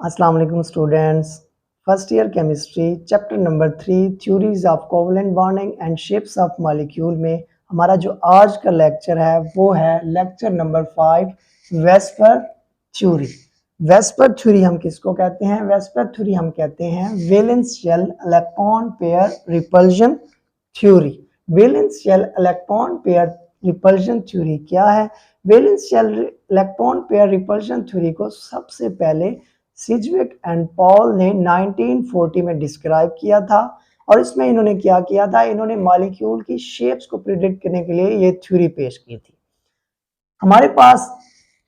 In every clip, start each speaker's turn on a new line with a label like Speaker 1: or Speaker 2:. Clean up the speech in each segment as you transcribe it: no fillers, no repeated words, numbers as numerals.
Speaker 1: अस्सलाम वालेकुम students. First year chemistry chapter number 3 theories of covalent bonding and shapes of molecule में हमारा जो आज का लेक्चर है वो है lecture number 5 VSEPR theory. VSEPR theory हम किसको कहते हैं? वेस्पर थ्योरी हम कहते हैं valence shell electron pair repulsion theory. Valence shell electron pair repulsion theory क्या है? Valence shell electron pair repulsion theory को सबसे पहले सिजविक एंड पॉल ने 1940 में डिस्क्राइब किया था और इसमें इन्होंने क्या किया था, इन्होंने मॉलिक्यूल की शेप्स को प्रिडिक्ट करने के लिए ये थ्योरी पेश की थी। हमारे पास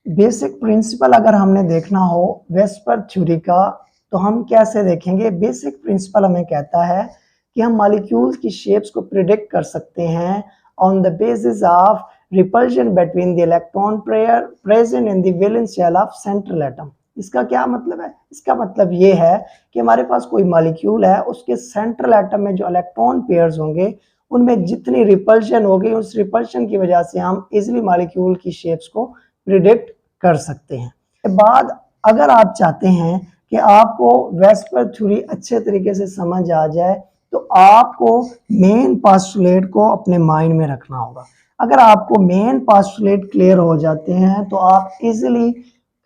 Speaker 1: बेसिक प्रिंसिपल अगर हमने देखना हो वेस्पर थ्योरी का तो हम कैसे देखेंगे? बेसिक प्रिंसिपल हमें कहता है कि हम मॉलिक्यूल की शेप्स को प्रिडिक्ट कर सकते हैं on the basis of repulsion between the electron pair present in the valence shell of central atom. इसका क्या मतलब है? इसका मतलब ये है कि हमारे पास कोई मॉलिक्यूल है, उसके सेंट्रल एटम में जो इलेक्ट्रॉन पेयर्स होंगे उनमें जितनी रिपल्शन होगी उस रिपल्शन की वजह से हम इजिली मॉलिक्यूल की शेप्स को प्रिडिक्ट कर सकते हैं। के बाद अगर आप चाहते हैं कि आपको वेस्पर थ्योरी अच्छे तरीके से समझ आ जाए तो आपको मेन पोस्टुलेट को अपने माइंड में रखना होगा। अगर आपको मेन पोस्टुलेट क्लियर हो जाते हैं तो आप इजिली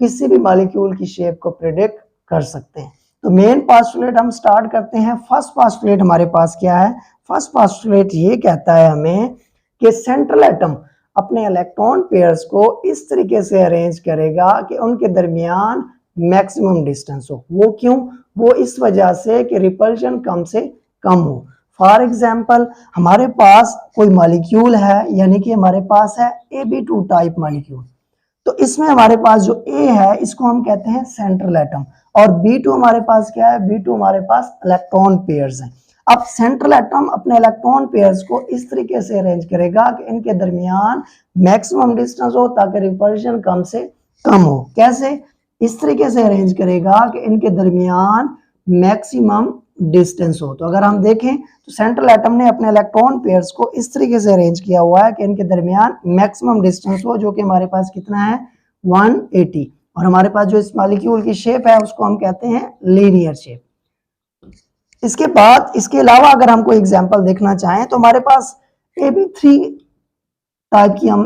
Speaker 1: किसी भी मॉलिक्यूल की शेप को प्रिडिक्ट कर सकते हैं। तो मेन पोस्टुलेट हम स्टार्ट करते हैं। फर्स्ट पोस्टुलेट हमारे पास क्या है? फर्स्ट पोस्टुलेट ये कहता है हमें कि सेंट्रल एटम अपने इलेक्ट्रॉन पेयर्स को इस तरीके से अरेंज करेगा कि उनके दरमियान मैक्सिमम डिस्टेंस हो। वो क्यों? वो इस वजह से कि रिपल्शन कम से कम हो। फॉर एग्जाम्पल हमारे पास कोई मॉलिक्यूल है, यानी कि हमारे पास है AB2 टाइप मॉलिक्यूल। तो इसमें हमारे पास जो A है इसको हम कहते हैं सेंट्रल एटम और B2 हमारे पास क्या है? B2 हमारे पास इलेक्ट्रॉन पेयर्स हैं। अब सेंट्रल एटम अपने इलेक्ट्रॉन पेयर्स को इस तरीके से अरेंज करेगा कि इनके दरमियान मैक्सिमम डिस्टेंस हो ताकि रिपल्शन कम से कम हो। कैसे? इस तरीके से अरेंज करेगा कि इनके दरमियान मैक्सिमम डिस्टेंस हो। तो अगर हम देखें तो सेंट्रल एटम ने अपने इलेक्ट्रॉन पेयर्स को इस तरीके से अरेंज किया हुआ है कि इनके दरमियान मैक्सिमम डिस्टेंस हो, जो कि हमारे पास कितना है? 180। और हमारे पास जो इस मॉलिक्यूल की शेप है उसको हम कहते हैं लीनियर शेप। इसके बाद इसके अलावा अगर हम कोई एग्जांपल देखना चाहें तो हमारे पास AB3 टाइप की हम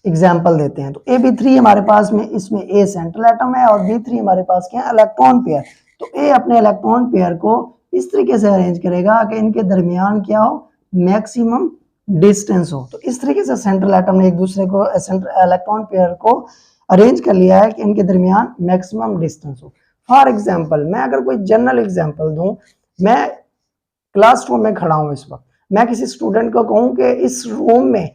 Speaker 1: एग्जांपल देते हैं। तो AB3 हमारे पास में इसमें A सेंट्रल एटम है और B3 हमारे पास क्या है? Electron pair. तो A अपने इलेक्ट्रॉन पेयर को इस तरीके से अरेंज करेगा कि इनके दरमियान क्या हो? मैक्सिमम डिस्टेंस हो। तो इस तरीके से सेंट्रल एटम ने एक दूसरे को इलेक्ट्रॉन पेयर को अरेंज कर लिया है कि इनके दरमियान मैक्सिमम डिस्टेंस हो। फॉर एग्जाम्पल मैं अगर कोई जनरल एग्जाम्पल दूं, मैं क्लासरूम में खड़ा हूं, इस वक्त मैं किसी स्टूडेंट को कहूं कि इस रूम में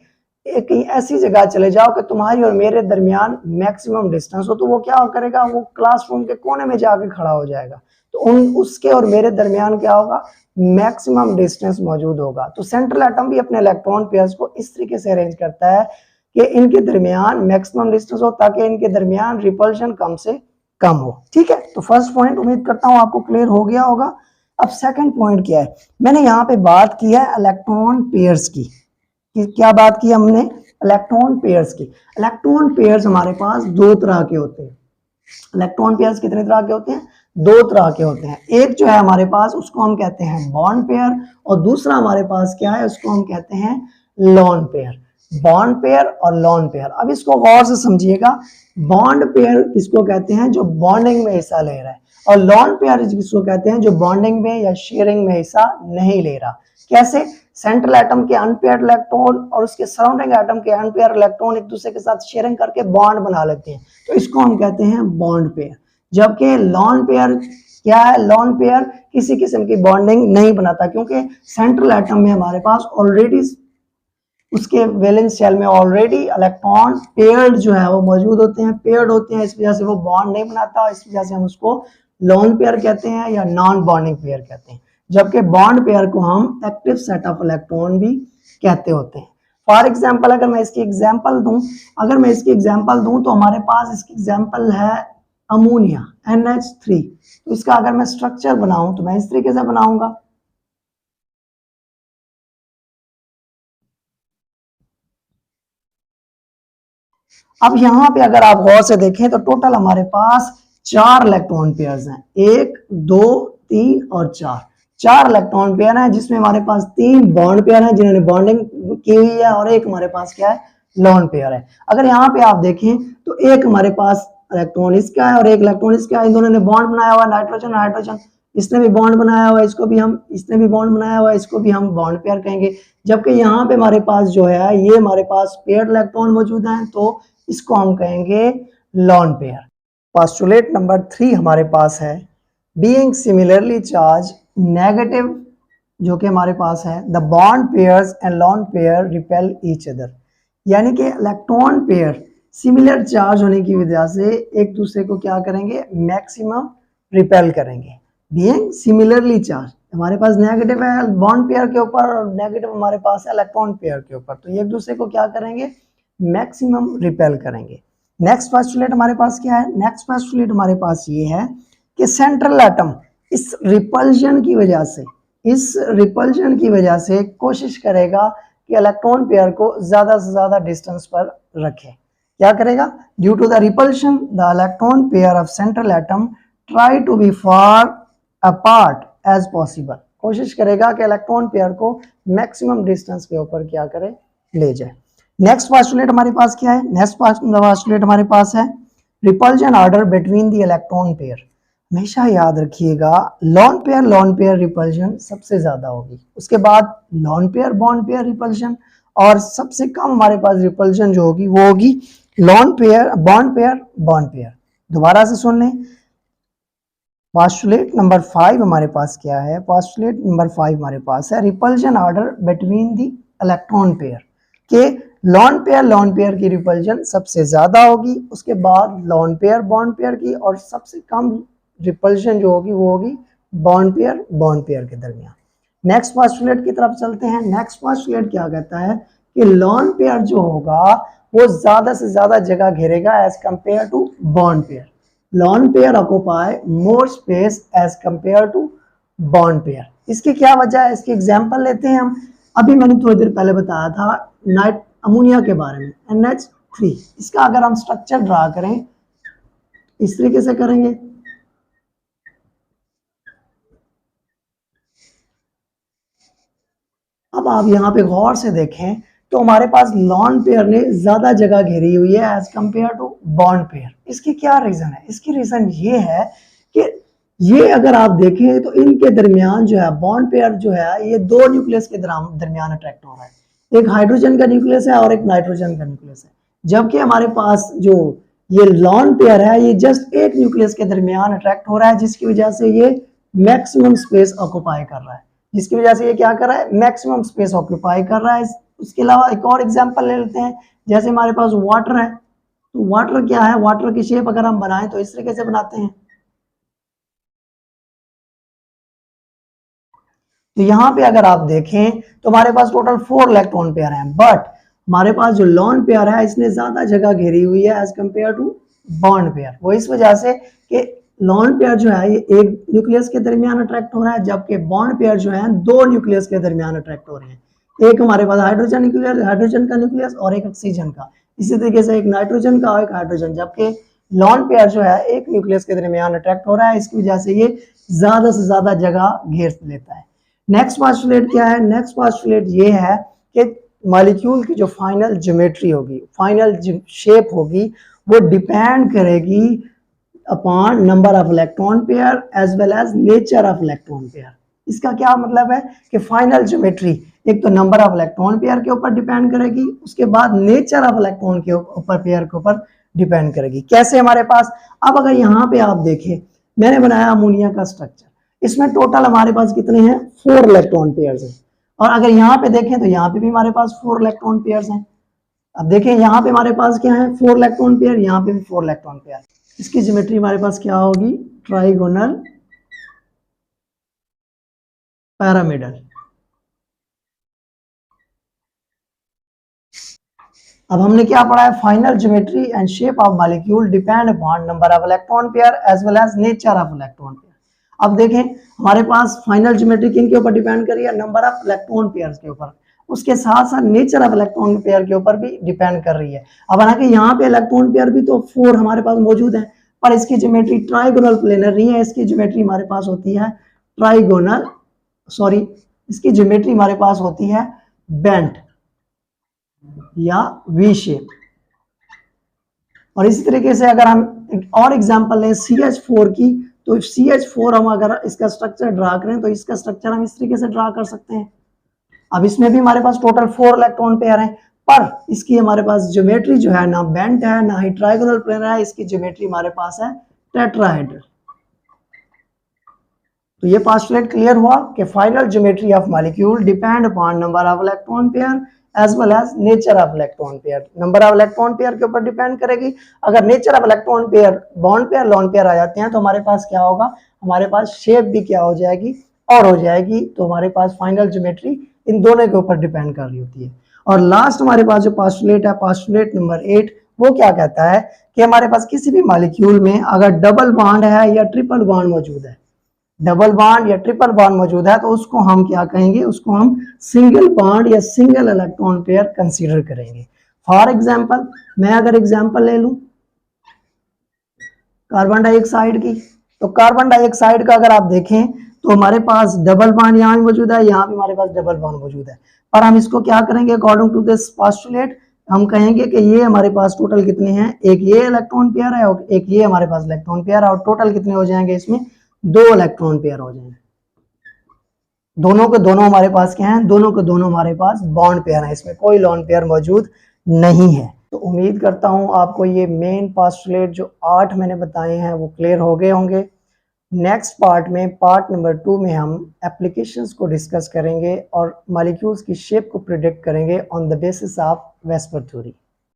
Speaker 1: कहीं ऐसी जगह चले जाओ कि तुम्हारी और मेरे दरमियान मैक्सिमम डिस्टेंस हो, तो वो क्या करेगा? वो क्लासरूम के कोने में जाके खड़ा हो जाएगा। तो उसके और मेरे दरमियान क्या होगा? मैक्सिमम डिस्टेंस मौजूद होगा। तो सेंट्रल एटम भी अपने इलेक्ट्रॉन पेयर्स को इस तरीके से अरेंज करता है कि इनके दरमियान मैक्सिमम डिस्टेंस हो ताकि इनके दरमियान रिपल्शन कम से कम हो। ठीक है, तो फर्स्ट पॉइंट उम्मीद करता हूं आपको क्लियर हो गया होगा। अब सेकंड पॉइंट क्या है? मैंने यहाँ पे बात की है इलेक्ट्रॉन पेयर्स की। क्या बात की हमने? इलेक्ट्रॉन पेयर्स की। इलेक्ट्रॉन पेयर्स हमारे पास दो तरह के होते हैं। इलेक्ट्रॉन पेयर्स कितने तरह के होते हैं? दो तरह के होते हैं। एक जो है हमारे पास उसको हम कहते हैं बॉन्ड पेयर और दूसरा हमारे पास क्या है? उसको हम कहते हैं लोन पेयर। बॉन्ड पेयर और लोन पेयर। अब इसको गौर से समझिएगा। बॉन्ड पेयर किसको कहते हैं? जो बॉन्डिंग में हिस्सा ले रहा है। और लोन पेयर किसको कहते हैं? जो बॉन्डिंग में या शेयरिंग में हिस्सा नहीं ले रहा। कैसे? सेंट्रल एटम के अनपेयर्ड इलेक्ट्रॉन और उसके सराउंडिंग एटम के अनपेयर्ड इलेक्ट्रॉन एक दूसरे के साथ शेयरिंग करके बॉन्ड बना लेते हैं, तो इसको हम कहते हैं बॉन्ड पेयर। जबकि लॉन पेयर क्या है? लॉन पेयर किसी किस्म की बॉन्डिंग नहीं बनाता क्योंकि सेंट्रल एटम में हमारे पास ऑलरेडी उसके वैलेंस शेल में ऑलरेडी इलेक्ट्रॉन पेयर्ड जो है वो मौजूद होते हैं, पेयर्ड होते हैं, इस वजह से वो बॉन्ड नहीं बनाता। इस वजह से हम उसको लोन पेयर कहते हैं या नॉन बॉन्डिंग पेयर कहते हैं। जबकि बॉन्ड पेयर को हम एक्टिव सेट ऑफ इलेक्ट्रॉन भी कहते होते हैं। फॉर एग्जाम्पल अगर मैं इसकी एग्जाम्पल दूं तो हमारे पास इसकी एग्जाम्पल है अमोनिया NH3। तो इसका अगर मैं स्ट्रक्चर बनाऊं तो मैं इस तरीके से बनाऊंगा। अब यहाँ पे अगर आप गौर से देखें तो टोटल हमारे पास 4 इलेक्ट्रॉन पेयर्स हैं, 1 2 3 और 4 इलेक्ट्रॉन पेयर हैं, जिसमें हमारे पास 3 बॉन्ड पेयर हैं जिन्होंने बॉन्डिंग की हुई है और एक हमारे पास क्या है, लोन पेयर है। अगर यहाँ पे आप देखें तो एक हमारे पास इलेक्ट्रॉन इसका है और एक इलेक्ट्रॉन इसका है, इन दोनों ने बॉन्ड बनाया हुआ, नाइट्रोजन हाइड्रोजन, इसने भी बॉन्ड बनाया हुआ, इसने भी बॉन्ड बनाया हुआ, इसको भी हम बॉन्ड पेयर कहेंगे। जबकि यहाँ पे हमारे पास जो है, ये हमारे पास पेयर इलेक्ट्रॉन मौजूद हैं, तो इसको हम कहेंगे लोन पेयर। पोस्टुलेट नंबर 3 हमारे पास है, बीइंग सिमिलरली चार्ज नेगेटिव, जो कि हमारे पास है, the bond pairs and lone pair repel each other. यानी कि इलेक्ट्रॉन पेयर सिमिलर चार्ज होने की वजह से एक दूसरे को क्या करेंगे, मैक्सिमम रिपेल करेंगे। बीइंग सिमिलरली चार्ज, हमारे पास नेगेटिव है बॉन्ड पेयर के ऊपर और नेगेटिव हमारे पास है इलेक्ट्रॉन पेयर के ऊपर, तो ये एक दूसरे को क्या करेंगे, मैक्सिमम रिपेल करेंगे। नेक्स्ट पोस्टुलेट हमारे पास क्या है, नेक्स्ट पोस्टुलेट हमारे पास ये है कि सेंट्रल एटम इस रिपल्जन की वजह से कोशिश करेगा कि इलेक्ट्रॉन पेयर को ज्यादा से ज्यादा डिस्टेंस पर रखे। क्या करेगा, due to the repulsion the electron pair of central atom try to be far apart as possible. कोशिश करेगा कि इलेक्ट्रॉन पेयर को मैक्सिमम डिस्टेंस के ऊपर क्या करे, ले जाए। नेक्स्ट पोस्टुलेट हमारे पास क्या है, नेक्स्ट पोस्टुलेट हमारे पास है repulsion order between the electron pair. हमेशा याद रखिएगा, लोन पेयर रिपल्जन सबसे ज्यादा होगी, उसके बाद lone pair bond pair repulsion, और सबसे कम हमारे पास रिपल्जन जो होगी वो होगी लोन पेयर बॉन्ड पेयर। दोबारा से सुन लें, पोस्टुलेट नंबर 5 हमारे पास क्या है, पोस्टुलेट नंबर 5 हमारे पास है repulsion order between the electron pair के लोन पेयर की रिपल्जन सबसे ज्यादा होगी, उसके बाद लोन पेयर बॉन्ड पेयर की, और सबसे कम रिपल्शन जो होगी वो होगी बॉन्ड पेयर के दरमियान। नेक्स्ट पोस्टुलेट की तरफ चलते हैं। नेक्स्ट पोस्टुलेट क्या कहता है कि लोन पेयर जो होगा वो ज्यादा से ज्यादा जगह घेरेगा as compare to bond pair. Lone pair occupy more space as compare to bond pair. इसकी क्या वजह है, इसकी एग्जांपल लेते हैं हम। अभी मैंने थोड़ी देर पहले बताया था नाइट अमोनिया के बारे में, NH3। इसका अगर हम स्ट्रक्चर ड्रा करें इस तरीके से करेंगे, अब आप यहाँ पे गौर से देखें तो हमारे पास लोन पेयर ने ज्यादा जगह घेरी हुई है as compare to bond pair. इसकी क्या रीजन है, इसकी रीजन ये है कि ये अगर आप देखें तो इनके दरमियान जो है बॉन्ड पेयर जो है ये दो न्यूक्लियस के दरमियान अट्रैक्ट हो रहा है, एक हाइड्रोजन का न्यूक्लियस है और एक नाइट्रोजन का न्यूक्लियस है। जबकि हमारे पास जो ये लोन पेयर है ये जस्ट एक न्यूक्लियस के दरमियान अट्रैक्ट हो रहा है, जिसकी वजह से ये मैक्सिमम स्पेस ऑक्युपाई कर रहा है, जिसकी वजह से ये क्या कर रहा है, मैक्सिमम स्पेस ऑक्युपाई कर रहा है। उसके अलावा एक और एग्जांपल ले लेते हैं, जैसे हमारे पास वाटर है, तो वाटर क्या है, वाटर की शेप अगर हम बनाएं तो इस तरीके से बनाते हैं। तो यहाँ पे अगर आप देखें तो हमारे पास टोटल 4 इलेक्ट्रॉन पेयर हैं, बट हमारे पास जो लोन पेयर है इसने ज्यादा जगह घेरी हुई है as compare to bond pair. वो इस वजह से कि लोन पेयर जो है ये एक न्यूक्लियस के दरमियान अट्रैक्ट हो रहा है, जबकि बॉन्ड पेयर जो है दो न्यूक्लियस के दरमियान अट्रैक्ट हो रहे हैं, एक हमारे पास हाइड्रोजन का न्यूक्लियस और एक ऑक्सीजन का, इसी तरीके से एक नाइट्रोजन का और एक हाइड्रोजन। जबकि लोन पेयर जो है एक न्यूक्लियस के दरमियान अट्रैक्ट हो रहा है, इसकी वजह से ये ज्यादा से ज्यादा जगह घेर लेता है। नेक्स्ट पोस्टुलेट क्या है, नेक्स्ट पोस्टुलेट ये है कि मॉलिक्यूल की जो फाइनल ज्योमेट्री होगी, फाइनल शेप होगी, वो डिपेंड करेगी upon number of electron pair as well as nature of electron pair. इसका क्या मतलब है कि फाइनल ज्योमेट्री एक तो नंबर ऑफ इलेक्ट्रॉन पेयर के ऊपर डिपेंड करेगी, उसके बाद नेचर ऑफ इलेक्ट्रॉन के ऊपर पेयर के ऊपर डिपेंड करेगी। कैसे हमारे पास, अब अगर यहाँ पे आप देखें मैंने बनाया अमोनिया का स्ट्रक्चर, इसमें टोटल हमारे पास कितने हैं, 4 इलेक्ट्रॉन पेयर्स हैं, और अगर यहाँ पे देखें तो यहाँ पे भी हमारे पास 4 इलेक्ट्रॉन पेयर्स हैं। अब देखें यहाँ पे हमारे पास क्या है, 4 इलेक्ट्रॉन पेयर, यहाँ पे भी 4 इलेक्ट्रॉन पेयर। इसकी ज्योमेट्री हमारे पास क्या होगी, ट्राइगोनल पैरामिडल। अब हमने क्या पढ़ा है, final geometry and shape of molecule depend upon number of electron pair as well as nature of electron pair. अब देखें हमारे पास फाइनल ज्योमेट्री किन के ऊपर डिपेंड कर रही है, नंबर ऑफ इलेक्ट्रॉन पेयर्स के ऊपर, उसके साथ साथ नेचर ऑफ इलेक्ट्रॉन पेयर के ऊपर भी डिपेंड कर रही है। अब हालांकि यहाँ पे इलेक्ट्रॉन पेयर भी तो 4 हमारे पास मौजूद है, पर इसकी ज्योमेट्री ट्राइगोनल प्लेनर नहीं है, इसकी ज्योमेट्री हमारे पास होती है ट्राइगोनल, सॉरी, इसकी ज्योमेट्री हमारे पास होती है बेंट या वी शेप। और इसी तरीके से अगर हम एक और एग्जांपल लें CH4 की, तो CH4 हम अगर इसका स्ट्रक्चर ड्रा करें तो इसका स्ट्रक्चर हम इस तरीके से ड्रा कर सकते हैं। अब इसमें भी हमारे पास टोटल 4 इलेक्ट्रॉन पेयर हैं, पर इसकी हमारे पास ज्योमेट्री जो है ना बेंट है ना ही ट्राइगोनल प्लेनर है, इसकी ज्योमेट्री हमारे पास है टेट्राहेड्रल। तो ये पोस्टुलेट क्लियर हुआ कि final geometry of molecule depend upon number of electron pair as well as nature of electron pair. Number of electron pair के ऊपर डिपेंड करेगी। अगर nature of electron pair bond pair lone pair आ जाते हैं तो हमारे पास क्या होगा, हमारे पास शेप भी क्या हो जाएगी और हो जाएगी। तो हमारे पास फाइनल ज्योमेट्री इन दोनों के ऊपर डिपेंड कर रही होती है। और लास्ट हमारे पास जो पोस्टुलेट है, पोस्टुलेट नंबर 8, वो क्या कहता है कि हमारे पास किसी भी मॉलिक्यूल में अगर डबल बॉन्ड है या ट्रिपल बॉन्ड मौजूद है, डबल बॉन्ड या ट्रिपल बॉन्ड मौजूद है, तो उसको हम क्या कहेंगे, उसको हम सिंगल बॉन्ड या सिंगल इलेक्ट्रॉन पेयर कंसीडर करेंगे। फॉर एग्जांपल मैं अगर एग्जांपल ले लूं कार्बन डाइऑक्साइड की, तो कार्बन डाइऑक्साइड का अगर आप देखें तो हमारे पास डबल बॉन्ड यहाँ भी मौजूद है, यहाँ भी हमारे पास डबल बॉन्ड मौजूद है। पर हम इसको क्या करेंगे, अकॉर्डिंग टू दिस पोस्टुलेट हम कहेंगे कि ये हमारे पास टोटल कितने हैं, एक ये इलेक्ट्रॉन पेयर है और एक ये हमारे पास इलेक्ट्रॉन पेयर है, और टोटल कितने हो जाएंगे, इसमें 2 इलेक्ट्रॉन पेयर हो जाएंगे। दोनों के दोनों हमारे पास क्या हैं, दोनों के दोनों हमारे पास बॉन्ड पेयर है, इसमें कोई लोन पेयर मौजूद नहीं है। तो उम्मीद करता हूं आपको ये मेन पोस्टुलेट जो 8 मैंने बताए हैं वो क्लियर हो गए होंगे। नेक्स्ट पार्ट में, पार्ट नंबर 2 में हम एप्लीकेशंस को डिस्कस करेंगे और मॉलिक्यूल्स की शेप को प्रिडिक्ट करेंगे on the basis of VSEPR theory.